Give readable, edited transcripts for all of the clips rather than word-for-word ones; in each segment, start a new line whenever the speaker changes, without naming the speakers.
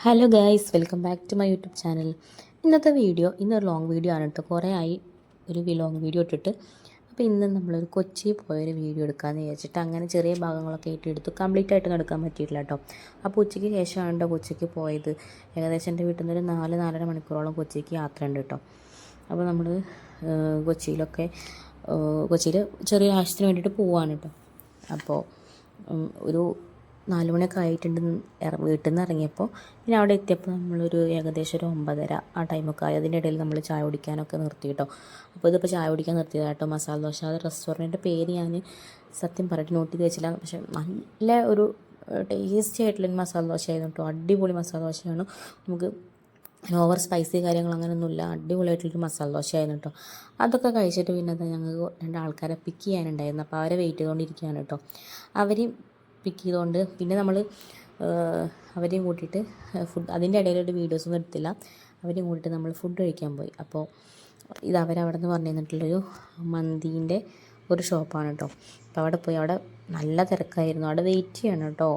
Hello guys, welcome back to my YouTube channel. ഇന്നത്തെ video ഇന്നൊരു long video ആണ് കേട്ടോ. കുറേ ആയി ഒരു ലോങ് വീഡിയോ ഇട്ടിട്ട്. അപ്പോൾ ഇന്ന് നമ്മളൊരു കൊച്ചി പോയൊരു വീഡിയോ എടുക്കാമെന്ന് വിചാരിച്ചിട്ട് അങ്ങനെ ചെറിയ ഭാഗങ്ങളൊക്കെ എടുത്തു. കംപ്ലീറ്റ് ആയിട്ടൊന്നും എടുക്കാൻ പറ്റിയിട്ടില്ല കേട്ടോ. അപ്പോൾ ഉച്ചയ്ക്ക് ശേഷമാണ് കേട്ടോ കൊച്ചിക്ക് പോയത്. ഏകദേശം എൻ്റെ വീട്ടിൽ നിന്നൊരു 4-4.5 മണിക്കൂറോളം കൊച്ചിക്ക് യാത്രയുണ്ട് കേട്ടോ. അപ്പോൾ നമ്മൾ കൊച്ചിയിൽ ചെറിയൊരു ആവശ്യത്തിന് വേണ്ടിയിട്ട് പോവാണ് കേട്ടോ. അപ്പോൾ ഒരു 4 മണിയൊക്കെ ആയിട്ടുണ്ട് വീട്ടിൽ നിന്ന് ഇറങ്ങിയപ്പോൾ. പിന്നെ അവിടെ എത്തിയപ്പോൾ നമ്മളൊരു ഏകദേശം ഒരു 9:30 ആ ടൈമൊക്കെ ആയി. അതിൻ്റെ ഇടയിൽ നമ്മൾ ചായ കുടിക്കാനൊക്കെ നിർത്തി കേട്ടോ. അപ്പോൾ ഇതിപ്പോൾ ചായ കുടിക്കാൻ നിർത്തിയതാണ് കേട്ടോ. മസാല ദോശ, അത് റെസ്റ്റോറൻറ്റിൻ്റെ പേര് ഞാൻ സത്യം പറഞ്ഞിട്ട് നോട്ട് ചെയ്ത് വെച്ചില്ല. പക്ഷേ നല്ല ഒരു ടേസ്റ്റി ആയിട്ടുള്ളൊരു മസാല ദോശയായിരുന്നു കേട്ടോ. അടിപൊളി മസാല ദോശയാണ്. നമുക്ക് ഓവർ സ്പൈസി കാര്യങ്ങൾ അങ്ങനെയൊന്നുമില്ല. അടിപൊളിയായിട്ടുള്ളൊരു മസാല ദോശയായിരുന്നു കേട്ടോ. അതൊക്കെ കഴിച്ചിട്ട് പിന്നെ ഞങ്ങൾക്ക് 2 ആൾക്കാരെ പിക്ക് ചെയ്യാനുണ്ടായിരുന്നു. അപ്പോൾ അവരെ വെയിറ്റ് ചെയ്തുകൊണ്ടിരിക്കുകയാണ് കേട്ടോ. അവർ പിക്ക് ചെയ്തുകൊണ്ട് പിന്നെ നമ്മൾ അവരെയും കൂട്ടിയിട്ട് അതിൻ്റെ ഇടയിലൊരു വീഡിയോസൊന്നും എടുത്തില്ല. അവരെയും കൂട്ടിയിട്ട് നമ്മൾ ഫുഡ് കഴിക്കാൻ പോയി. അപ്പോൾ ഇത് അവരവിടെ നിന്ന് പറഞ്ഞു തന്നിട്ടുള്ളൊരു മന്തീൻ്റെ ഒരു ഷോപ്പാണ് കേട്ടോ. അപ്പോൾ അവിടെ പോയി. അവിടെ നല്ല തിരക്കായിരുന്നു. അവിടെ വെയിറ്റ് ചെയ്യണം കേട്ടോ.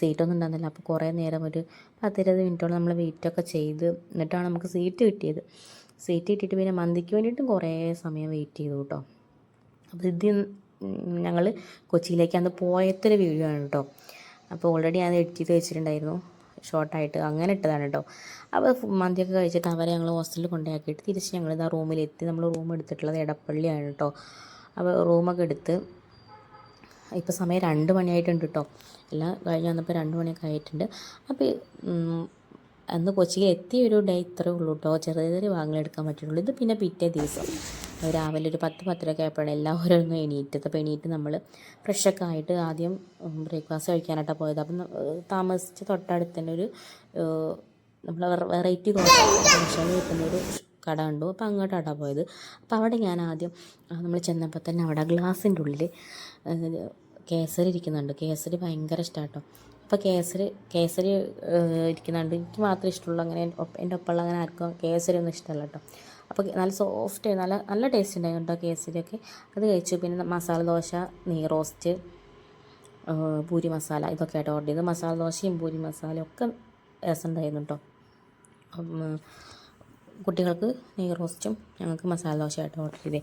സീറ്റൊന്നും ഉണ്ടായിരുന്നില്ല. അപ്പോൾ കുറേ നേരം ഒരു 10-20 മിനിറ്റോളം നമ്മൾ വെയിറ്റൊക്കെ ചെയ്ത് എന്നിട്ടാണ് നമുക്ക് സീറ്റ് കിട്ടിയത്. സീറ്റ് കിട്ടിയിട്ട് പിന്നെ മന്തിക്ക് വേണ്ടിയിട്ടും കുറേ സമയം വെയിറ്റ് ചെയ്തു കേട്ടോ. അപ്പോൾ ഇത് ഞങ്ങൾ കൊച്ചിയിലേക്ക് അന്ന് പോയത്തൊരു വീഡിയോ ആണ് കേട്ടോ. അപ്പോൾ ഓൾറെഡി ഞാൻ എഡിറ്റ് ചെയ്ത് വെച്ചിട്ടുണ്ടായിരുന്നു ഷോർട്ടായിട്ട്, അങ്ങനെ ഇട്ടതാണ് കേട്ടോ. അപ്പോൾ മന്തിയൊക്കെ കഴിച്ചിട്ട് അവരെ ഞങ്ങൾ ഹോസ്റ്റലിൽ കൊണ്ടാക്കിയിട്ട് തിരിച്ച് ഞങ്ങൾ ഇതാ റൂമിലെത്തി. നമ്മൾ റൂം എടുത്തിട്ടുള്ളത് എടപ്പള്ളിയാണ് കേട്ടോ. അപ്പോൾ റൂമൊക്കെ എടുത്ത് ഇപ്പോൾ സമയം 2 മണിയായിട്ടുണ്ട് കേട്ടോ. എല്ലാം കഴിഞ്ഞ് വന്നപ്പോൾ 2 മണിയൊക്കെ ആയിട്ടുണ്ട്. അപ്പോൾ അന്ന് കൊച്ചിയിൽ എത്തിയ ഒരു ഡേ ഇത്രയേ ഉള്ളൂ കേട്ടോ. ചെറിയ ചെറിയ ഭാഗങ്ങൾ എടുക്കാൻ പറ്റുള്ളൂ. ഇത് പിന്നെ പിറ്റേ ദിവസം രാവിലെ ഒരു 10-10:30 ആയപ്പോഴാണ് എല്ലാവരും ഒന്ന് എണീറ്റത്. അപ്പോൾ എണീറ്റ് നമ്മൾ ഫ്രഷൊക്കെ ആയിട്ട് ആദ്യം ബ്രേക്ക്ഫാസ്റ്റ് കഴിക്കാനായിട്ടാണ് പോയത്. അപ്പം താമസിച്ച് തൊട്ടടുത്ത് തന്നെ ഒരു നമ്മൾ വെറൈറ്റി ദോശ കിട്ടുന്നൊരു കട കണ്ടു. അപ്പോൾ അങ്ങോട്ടാണ് പോയത്. അപ്പോൾ അവിടെ ഞാൻ ആദ്യം നമ്മൾ ചെന്നപ്പോൾ തന്നെ അവിടെ ഗ്ലാസിൻ്റെ ഉള്ളിൽ കേസരി ഇരിക്കുന്നുണ്ട്. കേസരി ഭയങ്കര ഇഷ്ടമാണ് കേട്ടോ. അപ്പോൾ കേസരി ഇരിക്കുന്നുണ്ട്. എനിക്ക് മാത്രമേ ഇഷ്ടമുള്ളൂ. അങ്ങനെ എൻ്റെ ഒപ്പമുള്ള അങ്ങനെ ആർക്കും കേസരി ഒന്നും ഇഷ്ടമല്ല കേട്ടോ. അപ്പോൾ നല്ല സോഫ്റ്റ് നല്ല ടേസ്റ്റ് ഉണ്ടായിരുന്നു കേട്ടോ കേസരിയൊക്കെ. അത് കഴിച്ചു. പിന്നെ മസാല ദോശ, നെയ് റോസ്റ്റ്, പൂരി മസാല ഇതൊക്കെ ആയിട്ട് ഓർഡർ ചെയ്ത്. മസാല ദോശയും പൂരി മസാലയും ഒക്കെ രസമുണ്ടായിരുന്നു കേട്ടോ. കുട്ടികൾക്ക് നെയ് റോസ്റ്റും ഞങ്ങൾക്ക് മസാല ദോശയായിട്ട് ഓർഡർ ചെയ്തേ.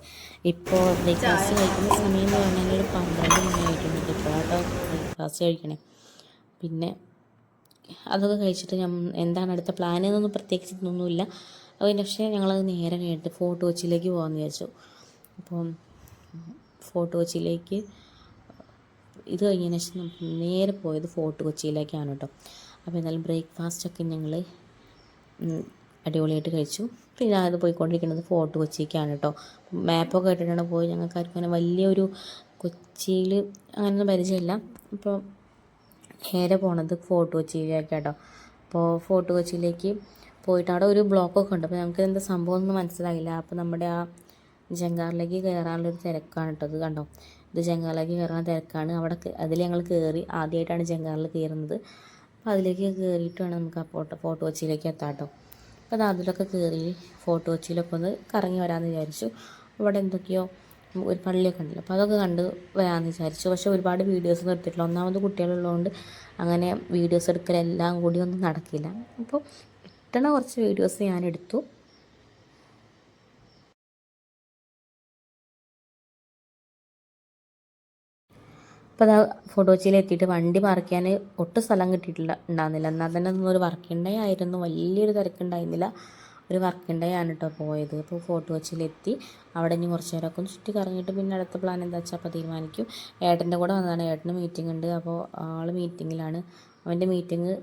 ഇപ്പോൾ ബ്രേക്ക്ഫാസ്റ്റ് കഴിക്കുന്ന സമയം എന്ന് പറഞ്ഞാൽ ഒരു 12 മണി ആയിട്ടുണ്ട്. ഇപ്പോഴാട്ടോ ബ്രേക്ക്ഫാസ്റ്റ് കഴിക്കണേ. പിന്നെ അതൊക്കെ കഴിച്ചിട്ട് എന്താണ് അടുത്ത പ്ലാൻ എന്നൊന്നും പ്രത്യേകിച്ച് ഇതൊന്നുമില്ല. പക്ഷേ ഞങ്ങളത് നേരെ കഴിഞ്ഞിട്ട് ഫോർട്ട് കൊച്ചിയിലേക്ക് പോകാമെന്ന് വിചാരിച്ചു. അപ്പം ഫോർട്ട് കൊച്ചിയിലേക്ക് ഇത് കഴിഞ്ഞതിന് ശേഷം നേരെ പോയത് ഫോർട്ട് കൊച്ചിയിലേക്കാണ് കേട്ടോ. അപ്പോൾ എന്നാലും ബ്രേക്ക്ഫാസ്റ്റൊക്കെ ഞങ്ങൾ അടിപൊളിയായിട്ട് കഴിച്ചു. പിന്നെ അത് പോയിക്കൊണ്ടിരിക്കുന്നത് ഫോർട്ട് കൊച്ചിക്കാണ് കേട്ടോ. മാപ്പൊക്കെ ഇട്ടിട്ടാണ് പോയി. ഞങ്ങൾക്ക് ആർക്കും അങ്ങനെ വലിയൊരു കൊച്ചിയിൽ അങ്ങനെയൊന്നും പരിചയമില്ല. അപ്പോൾ നേരെ പോണത് ഫോർട്ട് കൊച്ചിയിലേക്ക് കേട്ടോ. അപ്പോൾ ഫോർട്ട് കൊച്ചിയിലേക്ക് പോയിട്ട് അവിടെ ഒരു ബ്ലോക്കൊക്കെ ഉണ്ട്. അപ്പോൾ നമുക്ക് എന്താ സംഭവം ഒന്നും മനസ്സിലായില്ല. അപ്പോൾ നമ്മുടെ ആ ജങ്കാറിലേക്ക് കയറാനുള്ളൊരു തിരക്കാണ് കേട്ടോ. ഇത് കണ്ടോ, ഇത് ജങ്കാറിലേക്ക് കയറാൻ തിരക്കാണ്. അതിൽ ഞങ്ങൾ കയറി. ആദ്യമായിട്ടാണ് ജങ്കാറിൽ കയറുന്നത്. അപ്പോൾ അതിലേക്ക് കയറിയിട്ട് വേണം നമുക്ക് ആ ഫോർട്ട് കൊച്ചിയിലേക്ക് എത്താം കേട്ടോ. അപ്പോൾ അതിലൊക്കെ കയറി ഫോർട്ട് കൊച്ചിയിലൊക്കെ ഒന്ന് കറങ്ങി വരാമെന്ന് വിചാരിച്ചു. അവിടെ എന്തൊക്കെയോ ഒരു പള്ളിയൊക്കെ ഉണ്ടല്ലോ. അപ്പോൾ അതൊക്കെ കണ്ട് വരാമെന്ന് വിചാരിച്ചു. പക്ഷേ ഒരുപാട് വീഡിയോസൊന്നും എടുത്തിട്ടില്ല. ഒന്നാമത് കുട്ടികളുള്ളതുകൊണ്ട് അങ്ങനെ വീഡിയോസ് എടുക്കലെല്ലാം കൂടി ഒന്നും നടക്കില്ല. അപ്പോൾ കിട്ടണ കുറച്ച് വീഡിയോസ് ഞാൻ എടുത്തു. അപ്പോൾ അത് ഫോർട്ട് കൊച്ചിയിൽ എത്തിയിട്ട് വണ്ടി പാർക്ക് ചെയ്യാൻ ഒട്ടും സ്ഥലം ഉണ്ടായിരുന്നില്ല. എന്നാൽ തന്നെ ഒന്നും ഒരു വർക്കിംഗ് ഡേ ആയിരുന്നു. വലിയൊരു തിരക്കുണ്ടായിരുന്നില്ല. ഒരു വർക്കിംഗ് ഡേ ആണ് കേട്ടോ പോയത്. അപ്പോൾ ഫോർട്ട് കൊച്ചിയിലെത്തി. അവിടെ ഇനി കുറച്ച് നേരമൊക്കെ ഒന്ന് ചുറ്റി കറങ്ങിയിട്ട് പിന്നെ അടുത്ത പ്ലാൻ എന്താ വെച്ചാൽ അപ്പോൾ തീരുമാനിക്കും. ഏട്ടൻ്റെ കൂടെ വന്നതാണ്. ഏട്ടന് മീറ്റിംഗ് ഉണ്ട്. അപ്പോൾ ആൾ മീറ്റിങ്ങിലാണ്. അവൻ്റെ മീറ്റിംഗ്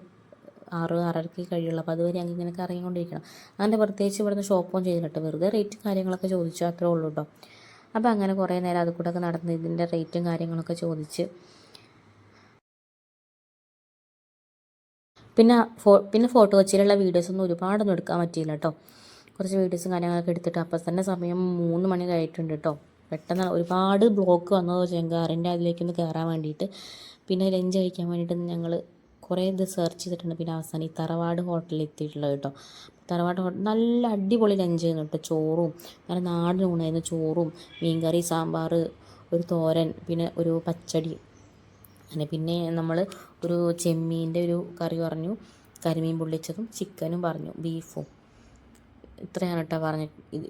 6-6:30 കഴിയുള്ളൂ. അപ്പോൾ അതുവരെ ഞങ്ങൾക്ക് ഇങ്ങനെ കറങ്ങിക്കൊണ്ടിരിക്കണം. അങ്ങനെ പ്രത്യേകിച്ച് ഇവിടുന്ന് ഷോപ്പൊന്നും ചെയ്തിട്ട് വെറുതെ റേറ്റ് കാര്യങ്ങളൊക്കെ ചോദിച്ചു, അത്രേ ഉള്ളൂ കേട്ടോ. അപ്പോൾ അങ്ങനെ കുറേ നേരം അത് കൂടെ ഒക്കെ നടന്ന് ഇതിൻ്റെ റേറ്റും കാര്യങ്ങളൊക്കെ ചോദിച്ച് പിന്നെ ഫോർട്ട് കൊച്ചിയിലുള്ള വീഡിയോസൊന്നും ഒരുപാടൊന്നും എടുക്കാൻ പറ്റിയില്ല കേട്ടോ. കുറച്ച് വീഡിയോസും കാര്യങ്ങളൊക്കെ എടുത്തിട്ട് അപ്പം തന്നെ സമയം 3 മണി കഴിഞ്ഞിട്ടുണ്ട് കേട്ടോ. പെട്ടെന്ന് ഒരുപാട് ബ്ലോക്ക് വന്നത് ചെങ്കാറിൻ്റെ അതിലേക്കൊന്ന് കയറാൻ വേണ്ടിയിട്ട്. പിന്നെ ലഞ്ച് കഴിക്കാൻ വേണ്ടിയിട്ട് ഞങ്ങൾ കുറേ ഇത് സെർച്ച് ചെയ്തിട്ടുണ്ട്. പിന്നെ അവസാനം ഈ തറവാട് ഹോട്ടലിൽ എത്തിയിട്ടുള്ളത് കേട്ടോ. തറവാട് ഹോട്ടൽ നല്ല അടിപൊളി ലഞ്ച് ആയിരുന്നു കേട്ടോ. ചോറും നല്ല നാടൻ ഊണായിരുന്നു. ചോറും മീൻകറി, സാമ്പാർ, ഒരു തോരൻ, പിന്നെ ഒരു പച്ചടി, അങ്ങനെ പിന്നെ നമ്മൾ ഒരു ചെമ്മീൻ്റെ ഒരു കറി പറഞ്ഞു. കരിമീൻ പൊള്ളിച്ചതും ചിക്കനും പറഞ്ഞു, ബീഫും. ഇത്രയാണ് കേട്ടോ പറഞ്ഞു.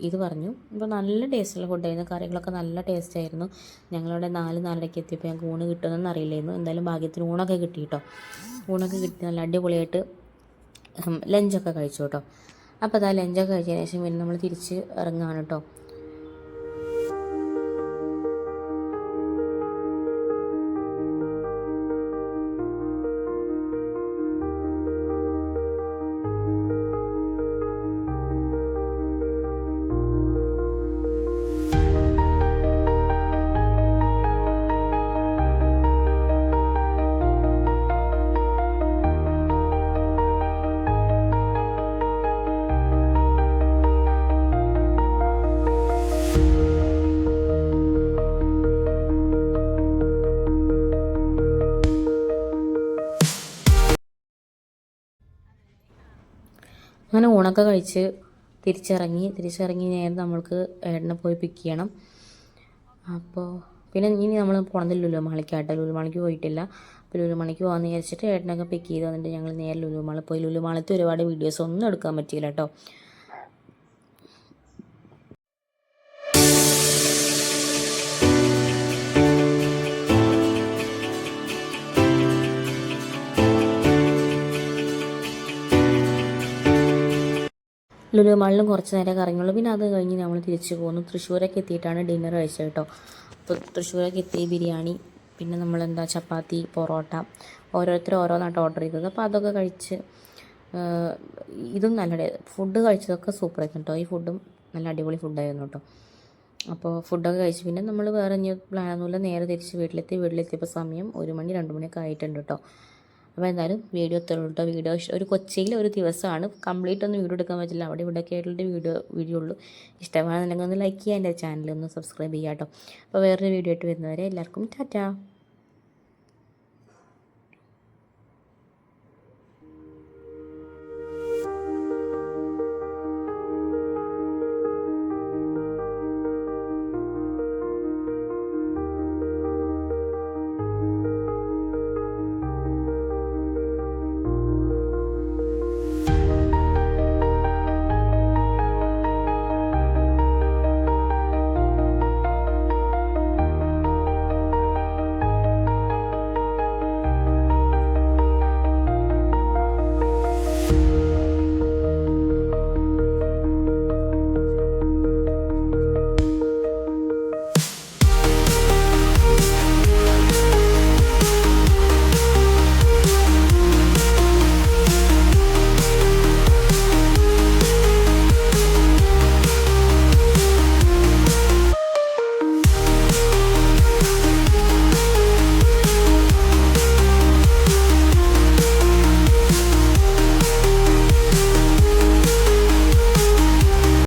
ഇത് പറഞ്ഞു. അപ്പോൾ നല്ല ടേസ്റ്റുള്ള ഫുഡായിരുന്നു. കറികളൊക്കെ നല്ല ടേസ്റ്റായിരുന്നു. ഞങ്ങളവിടെ 4-4:30 എത്തിയപ്പോൾ ഞങ്ങൾക്ക് ഊണ് കിട്ടുമെന്നൊന്നും അറിയില്ലായിരുന്നു. എന്തായാലും ഭാഗ്യത്തിന് ഊണൊക്കെ കിട്ടി കേട്ടോ. ഊണൊക്കെ കിട്ടി നല്ല അടിപൊളിയായിട്ട് ലഞ്ചൊക്കെ കഴിച്ചു കേട്ടോ. അപ്പോൾ അതാ ലഞ്ചൊക്കെ കഴിച്ചതിന് ശേഷം പിന്നെ നമ്മൾ തിരിച്ച് ഇറങ്ങുകയാണ് കേട്ടോ. അങ്ങനെ ഊണൊക്കെ കഴിച്ച് തിരിച്ചിറങ്ങി നേരെ നമ്മൾക്ക് ഏട്ടനെ പോയി പിക്ക് ചെയ്യണം. അപ്പോൾ പിന്നെ ഇനി നമ്മൾ പോണത് ലുലുമാളിക്കാട്ടോ. ലുലുമാളിക്ക് പോയിട്ടില്ല. അപ്പോൾ ലുലുമാളിക്ക് പോകാമെന്ന് വിചാരിച്ചിട്ട് ഏട്ടനൊക്കെ പിക്ക് ചെയ്ത് വന്നിട്ട് ഞങ്ങൾ നേരെ ലുലുമാളിൽ പോയി. ലുലുമാളത്തെ ഒരുപാട് വീഡിയോസ് ഒന്നും എടുക്കാൻ പറ്റിയില്ല കേട്ടോ. ലുലു മാളിലും കുറച്ച് നേരം കറങ്ങിയുള്ളൂ. പിന്നെ അത് കഴിഞ്ഞ് നമ്മൾ തിരിച്ചു പോന്നു. തൃശ്ശൂരൊക്കെ എത്തിയിട്ടാണ് ഡിന്നർ കഴിച്ചത് കേട്ടോ. അപ്പോൾ തൃശ്ശൂരൊക്കെ എത്തി ബിരിയാണി, പിന്നെ നമ്മളെന്താ ചപ്പാത്തി, പൊറോട്ട, ഓരോരുത്തർ ഓരോന്നായിട്ട് ഓർഡർ ചെയ്തത്. അപ്പോൾ അതൊക്കെ കഴിച്ച് ഇതും നല്ല ഫുഡ് കഴിച്ചതൊക്കെ സൂപ്പറായിരുന്നു കേട്ടോ. ഈ ഫുഡും നല്ല അടിപൊളി ഫുഡായിരുന്നു കേട്ടോ. അപ്പോൾ ഫുഡൊക്കെ കഴിച്ച് പിന്നെ നമ്മൾ വേറെ ഇനി പ്ലാനൊന്നുമില്ല, നേരെ തിരിച്ച് വീട്ടിലെത്തിയപ്പോൾ സമയം 1 മണി 2 മണിയൊക്കെ ആയിട്ടുണ്ട് കേട്ടോ. അപ്പോൾ എന്തായാലും വീഡിയോ ഇത്രയുള്ളൂ കേട്ടോ. വീഡിയോ ഒരു കൊച്ചിയിൽ ഒരു ദിവസമാണ്, കംപ്ലീറ്റ് ഒന്നും വീഡിയോ എടുക്കാൻ പറ്റില്ല. അവിടെ ഇവിടെയൊക്കെ ആയിട്ടുള്ള വീഡിയോ ഉള്ളൂ. ഇഷ്ടമാണെന്നുണ്ടെങ്കിൽ ഒന്ന് ലൈക്ക് ചെയ്യുക, എൻ്റെ ചാനൽ ഒന്ന് സബ്സ്ക്രൈബ് ചെയ്യുക കേട്ടോ. അപ്പോൾ വേറൊരു വീഡിയോ ആയിട്ട് വരുന്നവരെ എല്ലാവർക്കും ടാറ്റാ.